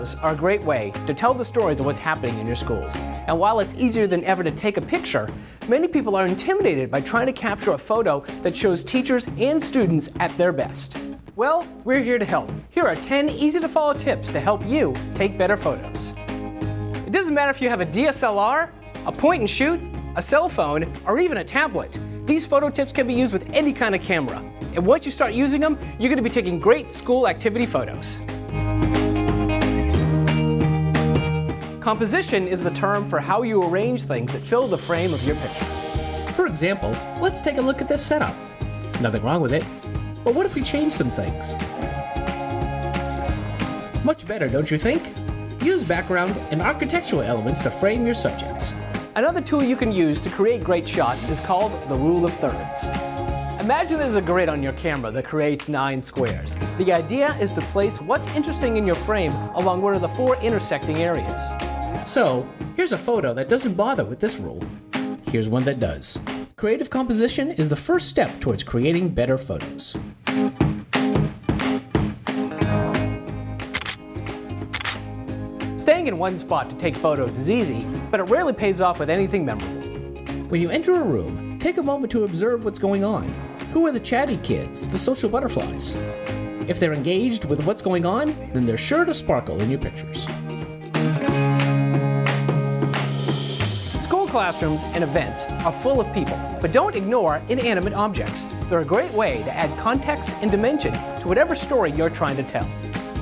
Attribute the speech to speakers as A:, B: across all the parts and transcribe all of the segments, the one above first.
A: photos are a great way to tell the stories of what's happening in your schools. And while it's easier than ever to take a picture, many people are intimidated by trying to capture a photo that shows teachers and students at their best. Well, we're here to help. Here are 10 easy-to-follow tips to help you take better photos. It doesn't matter if you have a DSLR, a point-and-shoot, a cell phone, or even a tablet. These photo tips can be used with any kind of camera. And once you start using them, you're going to be taking great school activity photos. Composition is the term for how you arrange things that fill the frame of your picture.
B: For example, let's take a look at this setup. Nothing wrong with it, but what if we change some things? Much better, don't you think? Use background and architectural elements to frame your subjects.
A: Another tool you can use to create great shots is called the rule of thirds. Imagine there's a grid on your camera that creates 9 squares. The idea is to place what's interesting in your frame along one of the 4 intersecting areas.
B: So, here's a photo that doesn't bother with this rule. Here's one that does. Creative composition is the first step towards creating better photos.
A: Staying in one spot to take photos is easy, but it rarely pays off with anything memorable.
B: When you enter a room, take a moment to observe what's going on. Who are the chatty kids, the social butterflies? If they're engaged with what's going on, then they're sure to sparkle in your pictures.
A: School classrooms and events are full of people, but don't ignore inanimate objects. They're a great way to add context and dimension to whatever story you're trying to tell.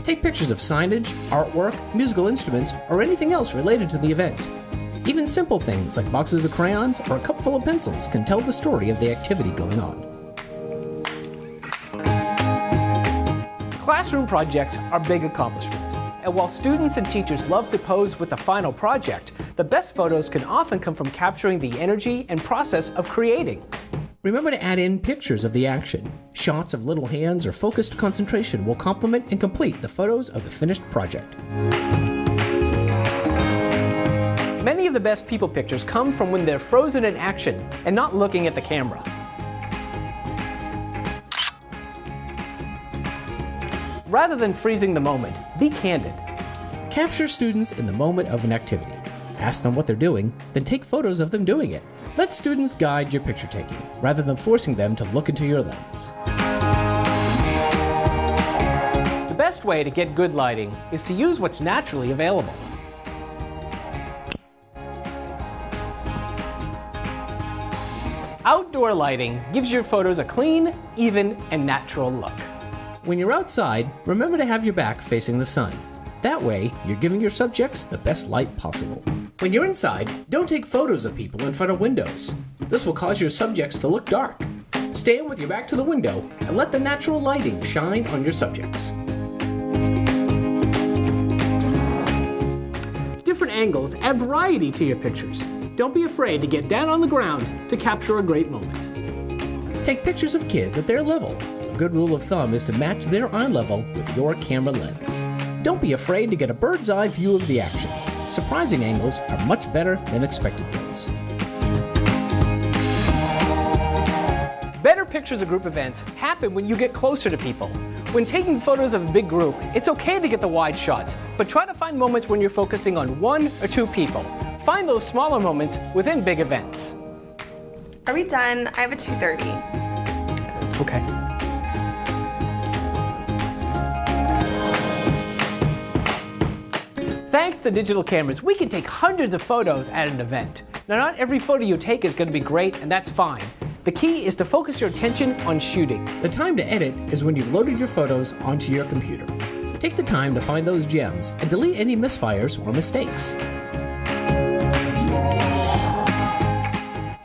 B: Take pictures of signage, artwork, musical instruments, or anything else related to the event. Even simple things like boxes of crayons or a cup full of pencils can tell the story of the activity going on.
A: Classroom projects are big accomplishments, and while students and teachers love to pose with the final project, the best photos can often come from capturing the energy and process of creating.
B: Remember to add in pictures of the action. Shots of little hands or focused concentration will complement and complete the photos of the finished project.
A: Many of the best people pictures come from when they're frozen in action and not looking at the camera. Rather than freezing the moment, be candid.
B: Capture students in the moment of an activity. Ask them what they're doing, then take photos of them doing it. Let students guide your picture taking, rather than forcing them to look into your lens.
A: The best way to get good lighting is to use what's naturally available. Outdoor lighting gives your photos a clean, even, and natural look.
B: When you're outside, remember to have your back facing the sun. That way, you're giving your subjects the best light possible. When you're inside, don't take photos of people in front of windows. This will cause your subjects to look dark. Stand with your back to the window and let the natural lighting shine on your subjects.
A: Different angles add variety to your pictures. Don't be afraid to get down on the ground to capture a great moment.
B: Take pictures of kids at their level. A good rule of thumb is to match their eye level with your camera lens. Don't be afraid to get a bird's eye view of the action. Surprising angles are much better than expected ones.
A: Better pictures of group events happen when you get closer to people. When taking photos of a big group, it's okay to get the wide shots, but try to find moments when you're focusing on 1 or 2 people. Find those smaller moments within big events.
C: Are we done? I have a 2:30.
A: Okay. Thanks to digital cameras, we can take hundreds of photos at an event. Now, not every photo you take is going to be great, and that's fine. The key is to focus your attention on shooting.
B: The time to edit is when you've loaded your photos onto your computer. Take the time to find those gems and delete any misfires or mistakes.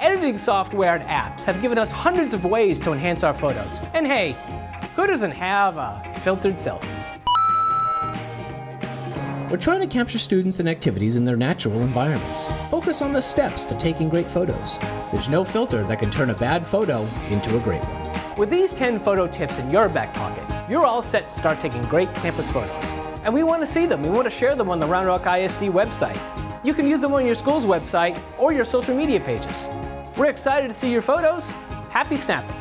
A: Editing software and apps have given us hundreds of ways to enhance our photos. And hey, who doesn't have a filtered selfie?
B: We're trying to capture students and activities in their natural environments. Focus on the steps to taking great photos. There's no filter that can turn a bad photo into a great one.
A: With these 10 photo tips in your back pocket, you're all set to start taking great campus photos. And we want to see them. We want to share them on the Round Rock ISD website. You can use them on your school's website or your social media pages. We're excited to see your photos. Happy snapping!